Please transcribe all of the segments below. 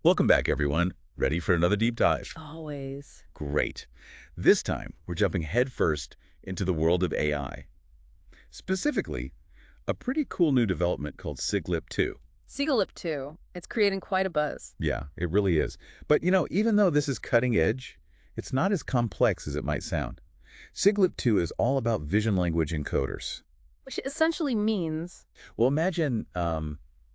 Welcome back, everyone. Ready for another deep dive? Always. Great. This time, we're jumping headfirst into the world of AI. Specifically, a pretty cool new development called SigLIP 2. SigLIP too. It's creating quite a buzz. Yeah, it really is. But even though this is cutting edge, it's not as complex as it might sound. SigLIP 2 is all about vision language encoders. Which essentially means, Well, imagine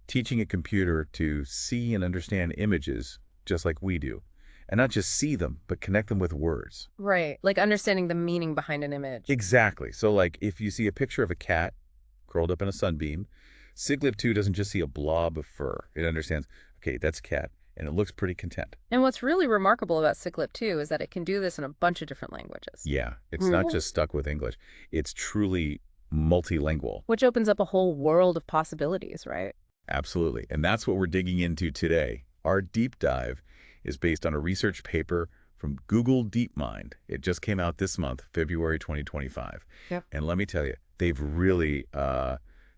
teaching a computer to see and understand images just like we do. And not just see them, but connect them with words. right, like understanding the meaning behind an image. Exactly. So like if you see a picture of a cat curled up in a sunbeam, SigLib 2 doesn't just see a blob of fur. It understands, okay, that's a cat, and it looks pretty content. And what's really remarkable about SigLIP too is that it can do this in a bunch of different languages. Yeah, it's not just stuck with English. It's truly multilingual. Which opens up a whole world of possibilities, right? Absolutely. And that's what we're digging into today. Our deep dive is based on a research paper from Google DeepMind. It just came out this month, February 2025. Yep. And let me tell you, they've really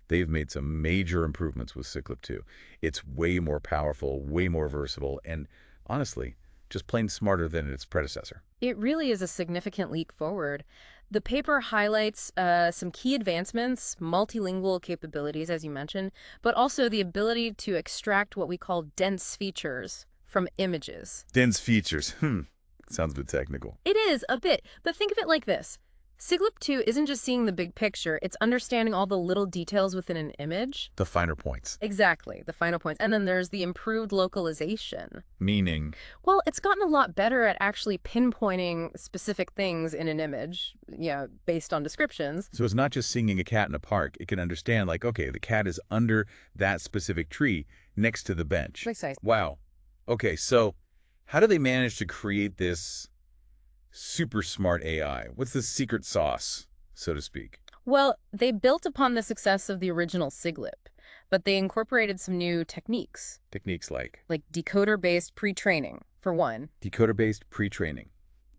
they've made some major improvements with SigLib 2. It's way more powerful, way more versatile, and honestly, just plain smarter than its predecessor. It really is a significant leap forward. The paper highlights some key advancements, multilingual capabilities, as you mentioned, but also the ability to extract what we call dense features from images. Dense features. Sounds a bit technical. It is, a bit, but think of it like this. SigLIP 2 isn't just seeing the big picture, it's understanding all the little details within an image. The finer points. Exactly, the final points. And then there's the improved localization. Meaning, Well, it's gotten a lot better at actually pinpointing specific things in an image, based on descriptions. so it's not just seeing a cat in a park. It can understand, like, okay, the cat is under that specific tree next to the bench. Precisely. Wow. Okay, so how do they manage to create this super smart AI? What's the secret sauce, so to speak? Well, they built upon the success of the original SigLIP, but they incorporated some new techniques, Techniques like like decoder-based pre-training, for one. decoder-based pre-training.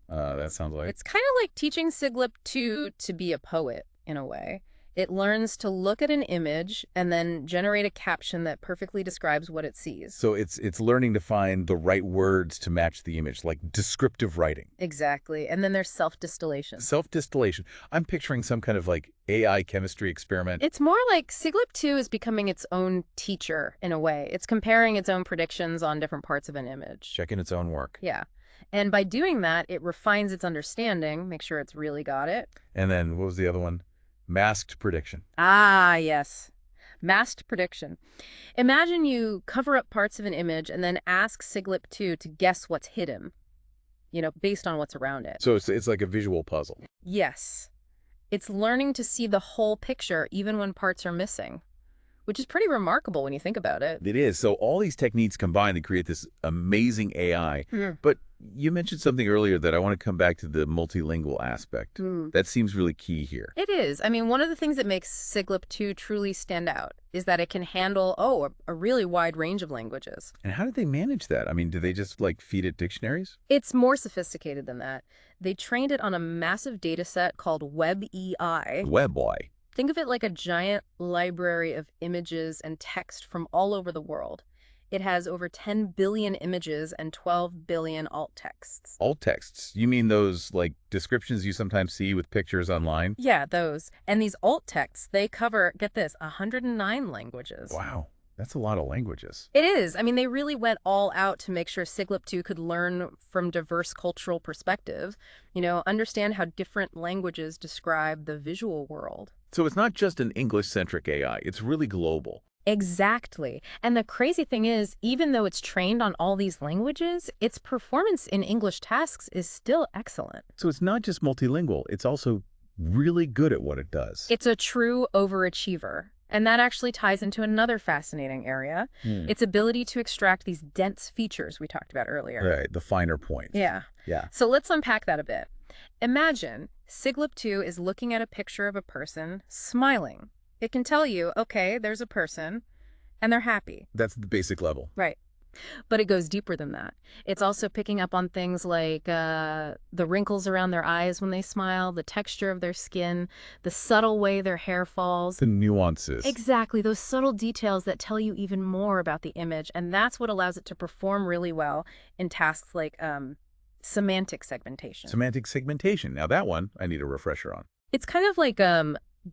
That sounds like... It's kind of like teaching SigLIP to be a poet, in a way. It learns to look at an image and then generate a caption that perfectly describes what it sees. So it's learning to find the right words to match the image, like descriptive writing. Exactly. And then there's self-distillation. Self-distillation. I'm picturing some kind of like AI chemistry experiment. It's more like SigLIP 2 is becoming its own teacher, in a way. It's comparing its own predictions on different parts of an image. Checking its own work. Yeah. And by doing that, it refines its understanding, make sure it's really got it. And then what was the other one? Masked prediction. Ah, yes. Masked prediction. Imagine you cover up parts of an image and then ask SigLIP 2 to guess what's hidden, based on what's around it. So it's like a visual puzzle. Yes. It's learning to see the whole picture even when parts are missing, which is pretty remarkable when you think about it. It is. So all these techniques combine to create this amazing AI. But you mentioned something earlier that I want to come back to the multilingual aspect. That seems really key here. It is. I mean, one of the things that makes SigLIP 2 truly stand out is that it can handle, a really wide range of languages. And how did they manage that? I mean, do they just like feed it dictionaries? It's more sophisticated than that. They trained it on a massive data set called WebEI. WebY. Think of it like a giant library of images and text from all over the world. It has over 10 billion images and 12 billion alt texts. Alt texts. You mean those like descriptions you sometimes see with pictures online? Yeah, those. And these alt texts, they cover, get this, 109 languages. Wow. That's a lot of languages. It is. I mean, they really went all out to make sure SigLIP 2 could learn from diverse cultural perspectives, understand how different languages describe the visual world. So it's not just an English-centric AI. It's really global. Exactly. And the crazy thing is, even though it's trained on all these languages, its performance in English tasks is still excellent. So it's not just multilingual. It's also really good at what it does. It's a true overachiever. And that actually ties into another fascinating area, its ability to extract these dense features we talked about earlier. Right, the finer points. Yeah. So let's unpack that a bit. Imagine SigLIP 2 is looking at a picture of a person smiling. It can tell you, okay, there's a person, and they're happy. That's the basic level. Right. But it goes deeper than that. It's also picking up on things like the wrinkles around their eyes when they smile, the texture of their skin, the subtle way their hair falls. The nuances. Exactly, those subtle details that tell you even more about the image, and that's what allows it to perform really well in tasks like semantic segmentation. Semantic segmentation. Now that one, I need a refresher on. It's kind of like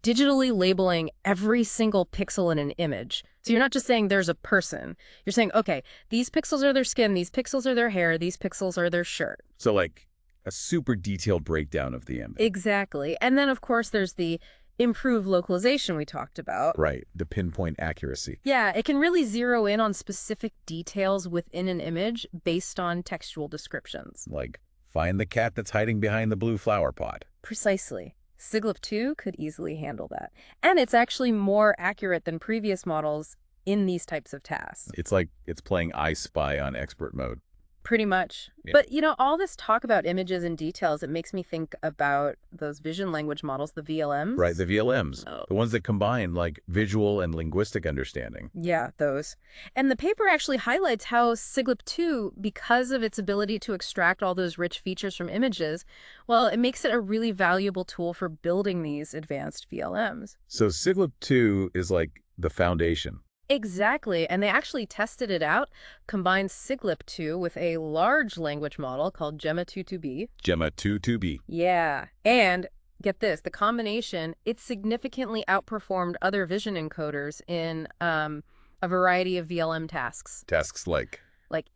digitally labeling every single pixel in an image. So you're not just saying there's a person. You're saying, okay, these pixels are their skin, these pixels are their hair, these pixels are their shirt. So like a super detailed breakdown of the image. Exactly. And then, of course, there's the improved localization we talked about. Right. The pinpoint accuracy. Yeah, it can really zero in on specific details within an image based on textual descriptions. Like, find the cat that's hiding behind the blue flower pot. Precisely. SigLIP 2 could easily handle that. And it's actually more accurate than previous models in these types of tasks. It's like it's playing I Spy on expert mode. Pretty much. Yeah. But, all this talk about images and details, it makes me think about those vision language models, the VLMs. Right, the VLMs. Oh. The ones that combine, like, visual and linguistic understanding. Yeah, those. And the paper actually highlights how SigLIP 2, because of its ability to extract all those rich features from images, well, it makes it a really valuable tool for building these advanced VLMs. So SigLIP 2 is like the foundation. Exactly, and they actually tested it out, combined SigLIP 2 with a large language model called Gemma 2.2b. Gemma 2.2b. Yeah, and get this, the combination, it significantly outperformed other vision encoders in a variety of VLM tasks. Tasks like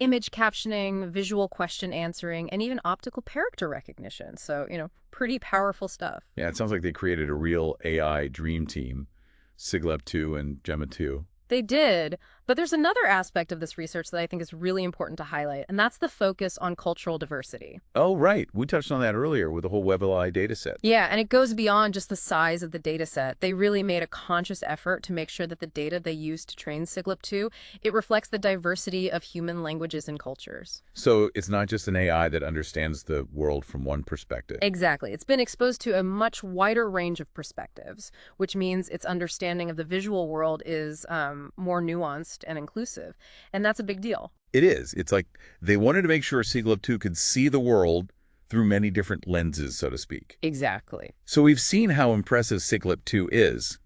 Image captioning, visual question answering, and even optical character recognition. So, pretty powerful stuff. Yeah, it sounds like they created a real AI dream team, SigLIP 2 and Gemma 2. They did, but there's another aspect of this research that I think is really important to highlight, and that's the focus on cultural diversity. Oh, right. We touched on that earlier with the whole WebLI dataset. Yeah, and it goes beyond just the size of the data set. They really made a conscious effort to make sure that the data they used to train SigLIP 2, it reflects the diversity of human languages and cultures. So it's not just an AI that understands the world from one perspective. Exactly. It's been exposed to a much wider range of perspectives, which means its understanding of the visual world is more nuanced and inclusive. And that's a big deal. It is. It's like they wanted to make sure SigLIP 2 could see the world through many different lenses, so to speak. Exactly. So we've seen how impressive SigLIP 2 is,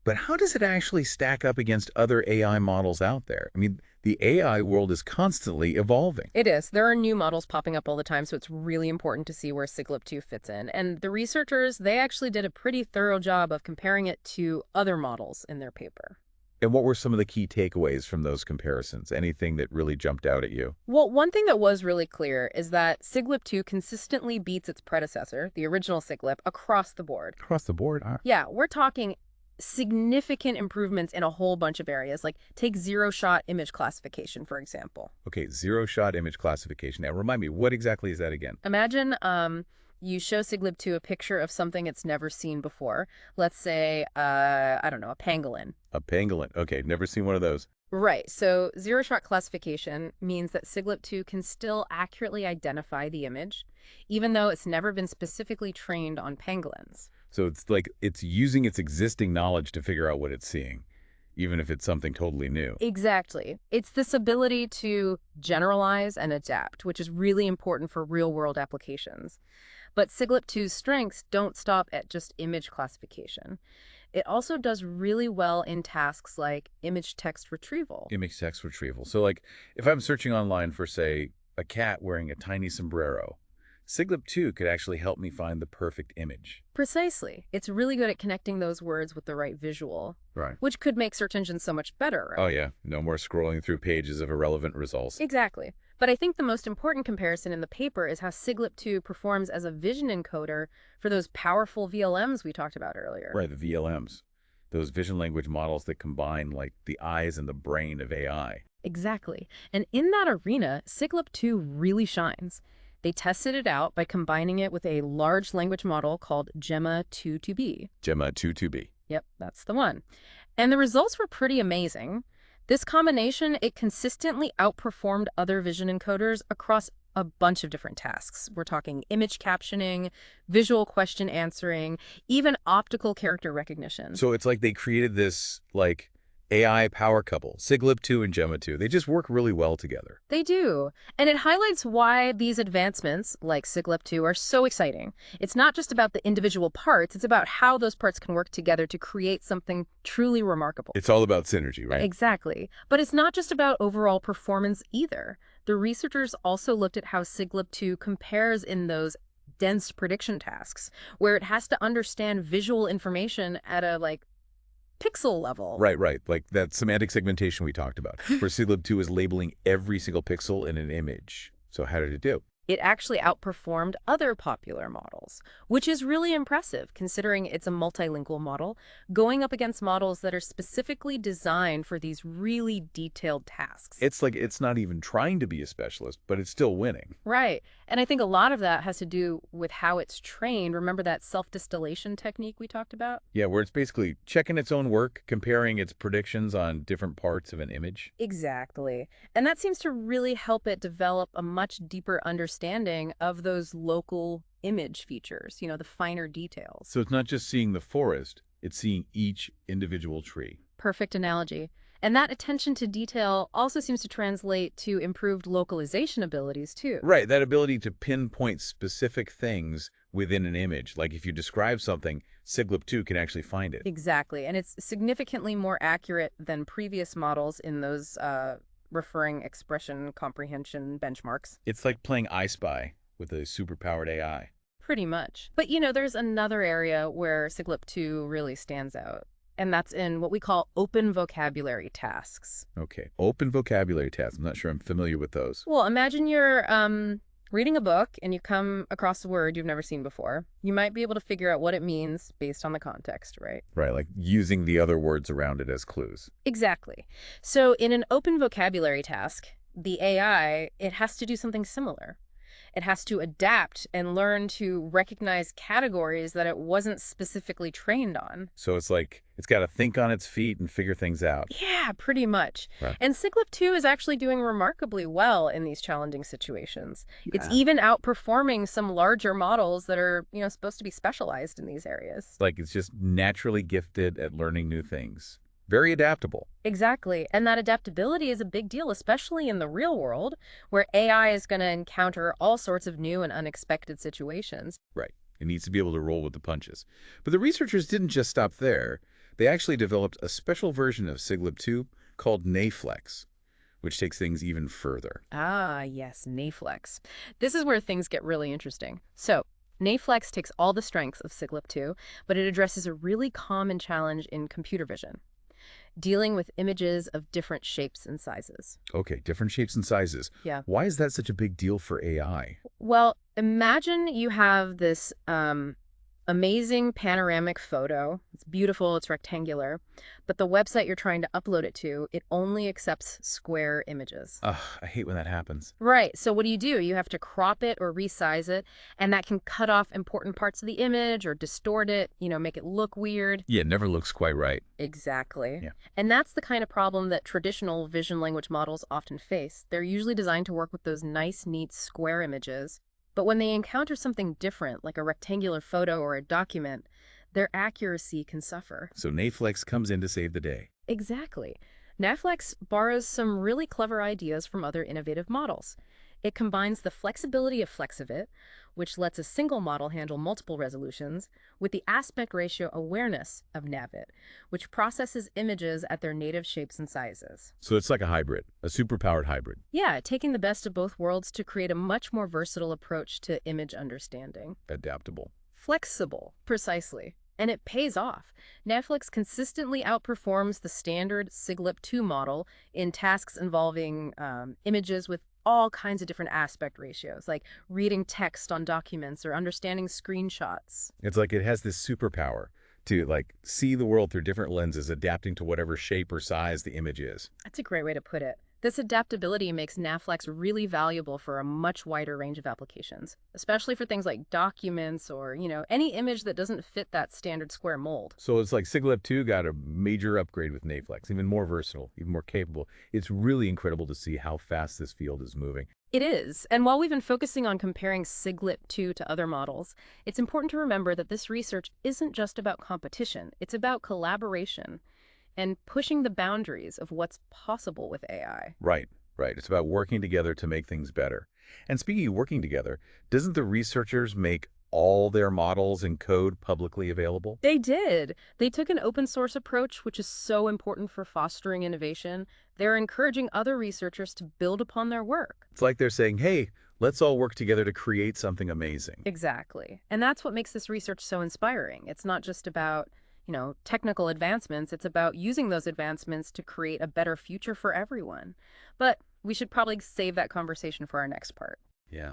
but how does it actually stack up against other AI models out there? I mean, the AI world is constantly evolving. It is. There are new models popping up all the time, so it's really important to see where SigLIP 2 fits in. And the researchers, they actually did a pretty thorough job of comparing it to other models in their paper. And what were some of the key takeaways from those comparisons? Anything that really jumped out at you? Well, one thing that was really clear is that SigLIP 2 consistently beats its predecessor, the original SigLIP, across the board. Across the board? Yeah, we're talking significant improvements in a whole bunch of areas, like take zero-shot image classification, for example. Okay, zero-shot image classification. Now, remind me, what exactly is that again? Imagine you show SigLIP 2 a picture of something it's never seen before. Let's say, I don't know, a pangolin. A pangolin. Okay, never seen one of those. Right. So zero-shot classification means that SigLIP 2 can still accurately identify the image, even though it's never been specifically trained on pangolins. So it's like it's using its existing knowledge to figure out what it's seeing, even if it's something totally new. Exactly. It's this ability to generalize and adapt, which is really important for real-world applications. But SigLIP 2's strengths don't stop at just image classification. It also does really well in tasks like image text retrieval. Image text retrieval. So like if I'm searching online for, say, a cat wearing a tiny sombrero, SigLIP 2 could actually help me find the perfect image. Precisely. It's really good at connecting those words with the right visual, Right. which could make search engines so much better, right? Oh, yeah. No more scrolling through pages of irrelevant results. Exactly. But I think the most important comparison in the paper is how SigLIP 2 performs as a vision encoder for those powerful VLMs we talked about earlier. Right, the VLMs. Those vision language models that combine, like, the eyes and the brain of AI. Exactly. And in that arena, SigLIP 2 really shines. They tested it out by combining it with a large language model called Gemma 2.2b. Gemma 2.2b. Yep, that's the one. And the results were pretty amazing. This combination, it consistently outperformed other vision encoders across a bunch of different tasks. We're talking image captioning, visual question answering, even optical character recognition. So it's like they created this, like, AI power couple, SigLIP 2 and Gemma 2. They just work really well together. They do. And it highlights why these advancements, like SigLIP 2, are so exciting. It's not just about the individual parts, it's about how those parts can work together to create something truly remarkable. It's all about synergy, right? Exactly. But it's not just about overall performance either. The researchers also looked at how SigLIP 2 compares in those dense prediction tasks, where it has to understand visual information at a, pixel level. Right. Like that semantic segmentation we talked about, where SigLib 2 is labeling every single pixel in an image. So how did it do? It actually outperformed other popular models, which is really impressive considering it's a multilingual model, going up against models that are specifically designed for these really detailed tasks. It's like it's not even trying to be a specialist, but it's still winning. Right. And I think a lot of that has to do with how it's trained. Remember that self-distillation technique we talked about? Yeah, where it's basically checking its own work, comparing its predictions on different parts of an image. Exactly. And that seems to really help it develop a much deeper understanding of those local image features, the finer details. So it's not just seeing the forest, it's seeing each individual tree. Perfect analogy. And that attention to detail also seems to translate to improved localization abilities, too. Right, that ability to pinpoint specific things within an image. Like if you describe something, SigLib 2 can actually find it. Exactly. And it's significantly more accurate than previous models in those referring expression comprehension benchmarks. It's like playing I Spy with a superpowered AI. Pretty much. But, there's another area where SigLip 2 really stands out, and that's in what we call open vocabulary tasks. Okay, open vocabulary tasks. I'm not sure I'm familiar with those. Well, imagine you're reading a book and you come across a word you've never seen before. You might be able to figure out what it means based on the context, right? Right, like using the other words around it as clues. Exactly. So in an open vocabulary task, the AI, it has to do something similar. It has to adapt and learn to recognize categories that it wasn't specifically trained on. So it's like it's got to think on its feet and figure things out. Yeah, pretty much. Right. And SigLip 2 is actually doing remarkably well in these challenging situations. It's Yeah. even outperforming some larger models that are, supposed to be specialized in these areas. Like it's just naturally gifted at learning new things. Very adaptable. Exactly. And that adaptability is a big deal, especially in the real world, where AI is going to encounter all sorts of new and unexpected situations. Right. It needs to be able to roll with the punches. But the researchers didn't just stop there. They actually developed a special version of SigLib 2 called NAFlex, which takes things even further. Ah, yes, NAFlex. This is where things get really interesting. So, NAFlex takes all the strengths of SigLip 2, but it addresses a really common challenge in computer vision: dealing with images of different shapes and sizes. Okay, different shapes and sizes. Yeah. Why is that such a big deal for AI? Well, imagine you have this amazing panoramic photo. It's beautiful, it's rectangular, but the website you're trying to upload it to, it only accepts square images. Ugh, I hate when that happens. Right, so what do? You have to crop it or resize it, and that can cut off important parts of the image or distort it, make it look weird. Yeah, it never looks quite right. Exactly. Yeah. And that's the kind of problem that traditional vision language models often face. They're usually designed to work with those nice, neat square images. But when they encounter something different, like a rectangular photo or a document, their accuracy can suffer. So NAFlex comes in to save the day. Exactly. NAFlex borrows some really clever ideas from other innovative models. It combines the flexibility of Flexivit, which lets a single model handle multiple resolutions, with the aspect ratio awareness of Navit, which processes images at their native shapes and sizes. So it's like a hybrid, a superpowered hybrid. Yeah, taking the best of both worlds to create a much more versatile approach to image understanding. Adaptable. Flexible, precisely. And it pays off. Netflix consistently outperforms the standard SigLip 2 model in tasks involving images with all kinds of different aspect ratios, like reading text on documents or understanding screenshots. It's like it has this superpower to see the world through different lenses, adapting to whatever shape or size the image is. That's a great way to put it. This adaptability makes NAFlex really valuable for a much wider range of applications, especially for things like documents or, any image that doesn't fit that standard square mold. So it's like SigLib 2 got a major upgrade with NAFlex, even more versatile, even more capable. It's really incredible to see how fast this field is moving. It is. And while we've been focusing on comparing SigLip 2 to other models, it's important to remember that this research isn't just about competition. It's about collaboration. and pushing the boundaries of what's possible with AI. Right, right. It's about working together to make things better. And speaking of working together, doesn't the researchers make all their models and code publicly available? They did. They took an open source approach, which is so important for fostering innovation. They're encouraging other researchers to build upon their work. It's like they're saying, hey, let's all work together to create something amazing. Exactly. And that's what makes this research so inspiring. It's not just about, technical advancements. It's about using those advancements to create a better future for everyone. But we should probably save that conversation for our next part. Yeah,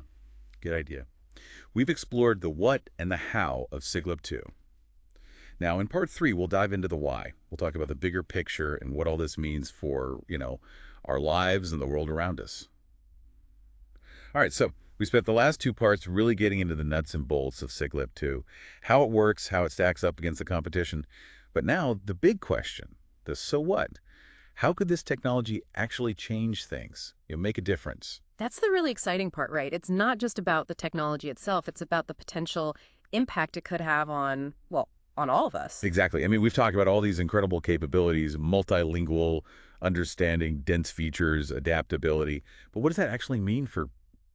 good idea. We've explored the what and the how of SigLIP 2. Now, in part 3, we'll dive into the why. We'll talk about the bigger picture and what all this means for, our lives and the world around us. All right, so we spent the last 2 parts really getting into the nuts and bolts of SigLIP 2, how it works, how it stacks up against the competition. But now, the big question, the so what? How could this technology actually change things, make a difference? That's the really exciting part, right? It's not just about the technology itself. It's about the potential impact it could have on, well, on all of us. Exactly. I mean, we've talked about all these incredible capabilities, multilingual, understanding, dense features, adaptability. But what does that actually mean for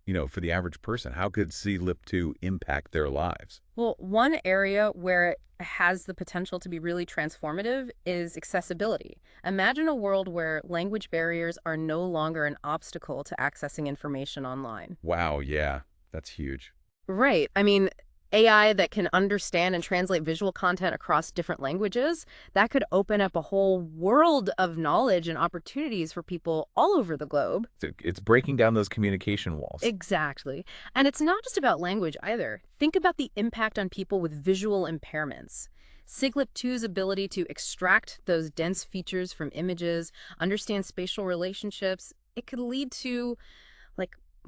the average person? How could SigLIP 2 impact their lives? Well, one area where it has the potential to be really transformative is accessibility. Imagine a world where language barriers are no longer an obstacle to accessing information online. Wow, yeah, that's huge. Right. I mean, AI that can understand and translate visual content across different languages, that could open up a whole world of knowledge and opportunities for people all over the globe. So it's breaking down those communication walls. Exactly. And it's not just about language either. Think about the impact on people with visual impairments. SigLIP 2's ability to extract those dense features from images, understand spatial relationships, it could lead to,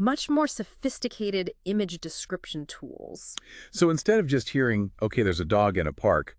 much more sophisticated image description tools. So instead of just hearing, okay, there's a dog in a park,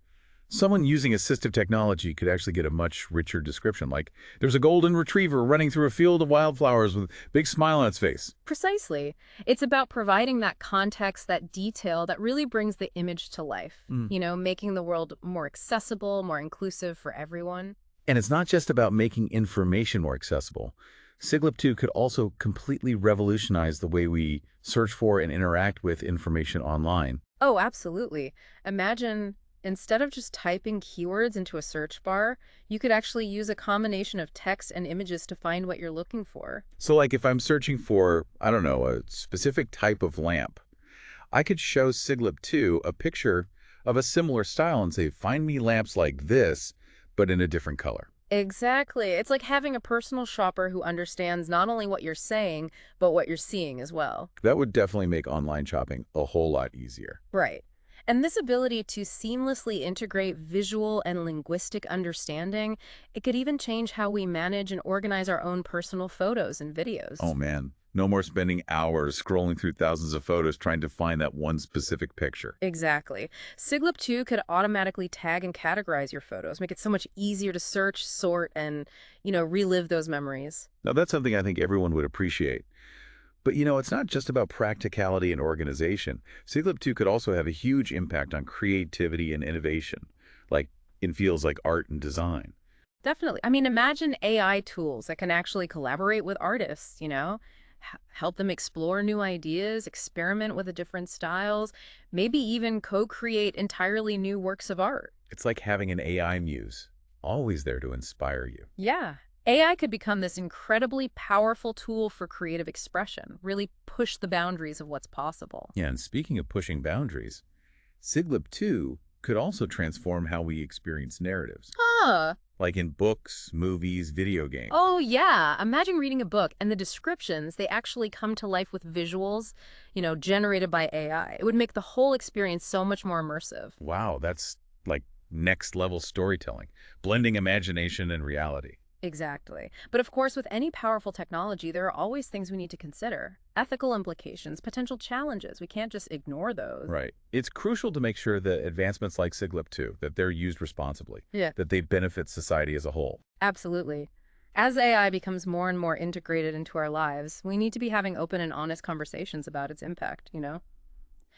someone using assistive technology could actually get a much richer description, like there's a golden retriever running through a field of wildflowers with a big smile on its face. Precisely. It's about providing that context, that detail that really brings the image to life, making the world more accessible, more inclusive for everyone. And it's not just about making information more accessible. SigLIP 2 could also completely revolutionize the way we search for and interact with information online. Oh, absolutely. Imagine instead of just typing keywords into a search bar, you could actually use a combination of text and images to find what you're looking for. So like if I'm searching for, I don't know, a specific type of lamp, I could show SigLIP 2 a picture of a similar style and say, find me lamps like this, but in a different color. Exactly. It's like having a personal shopper who understands not only what you're saying, but what you're seeing as well. That would definitely make online shopping a whole lot easier. Right. And this ability to seamlessly integrate visual and linguistic understanding, it could even change how we manage and organize our own personal photos and videos. Oh man, no more spending hours scrolling through thousands of photos trying to find that one specific picture. Exactly. SigLIP 2 could automatically tag and categorize your photos, make it so much easier to search, sort, and, relive those memories. Now that's something I think everyone would appreciate. But it's not just about practicality and organization. SigLIP 2 could also have a huge impact on creativity and innovation, like in fields like art and design. Definitely. I mean, imagine AI tools that can actually collaborate with artists, help them explore new ideas, experiment with the different styles, maybe even co-create entirely new works of art. It's like having an AI muse, always there to inspire you. Yeah. AI could become this incredibly powerful tool for creative expression, really push the boundaries of what's possible. Yeah, and speaking of pushing boundaries, SigLIP 2 could also transform how we experience narratives. Huh. Like in books, movies, video games. Oh, yeah. Imagine reading a book and the descriptions, they actually come to life with visuals, generated by AI. It would make the whole experience so much more immersive. Wow, that's like next level storytelling, blending imagination and reality. Exactly. But of course, with any powerful technology, there are always things we need to consider. Ethical implications, potential challenges. We can't just ignore those. Right. It's crucial to make sure that advancements like SigLIP 2, that they're used responsibly, Yeah. that they benefit society as a whole. Absolutely. As AI becomes more and more integrated into our lives, we need to be having open and honest conversations about its impact,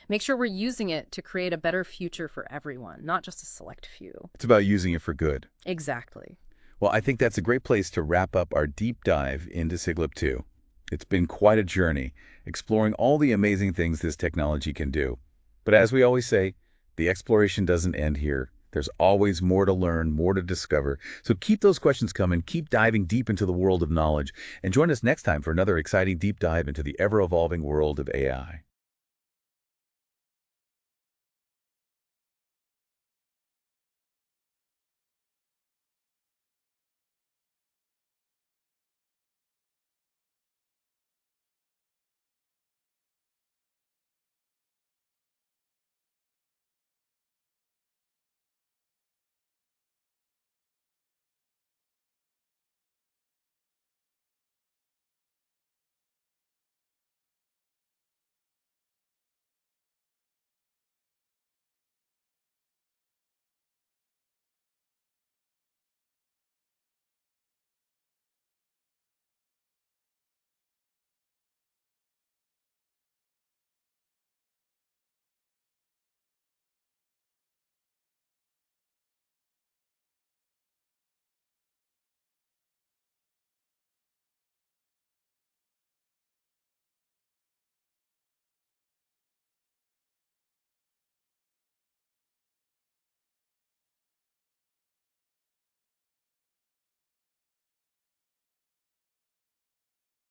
Make sure we're using it to create a better future for everyone, not just a select few. It's about using it for good. Exactly. Well, I think that's a great place to wrap up our deep dive into SigLIP 2. It's been quite a journey, exploring all the amazing things this technology can do. But as we always say, the exploration doesn't end here. There's always more to learn, more to discover. So keep those questions coming, keep diving deep into the world of knowledge, and join us next time for another exciting deep dive into the ever-evolving world of AI.